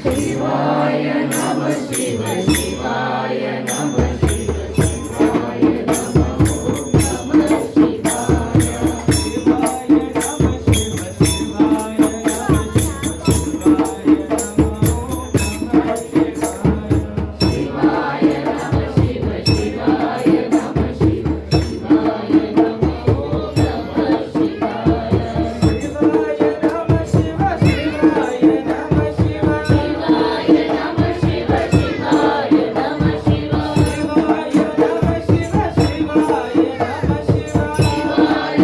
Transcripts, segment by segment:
शिवाय नमः शिव शिवाय नमः शिव शिवाय नमः नमः शिवाय शिवाय नमः शिव शिवाय नमः शिवाय नमः शिव शिवाय नमः शिव शिवाय नमः नमः शिवाय शिवाय नमः शिव शिवाय नमः शिव शिवाय नमः शिव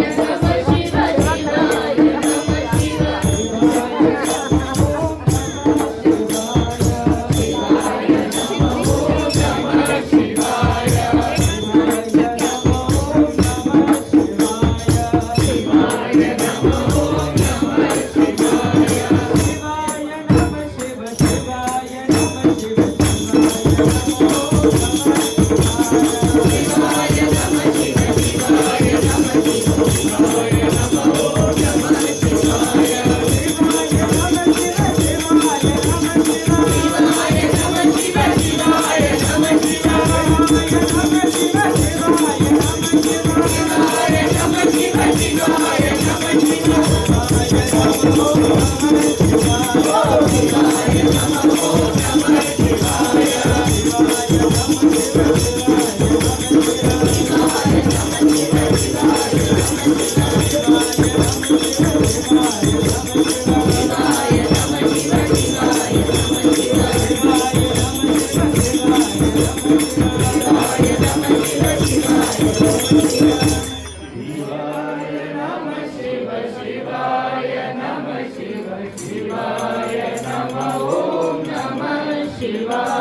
शिवाय नमः शिव शिवाय नमः शिव शिवाय नमः शिव शिवाय नमः शिव शिवाय नमः शिव शिवाय नमः ओम नमः शिवाय।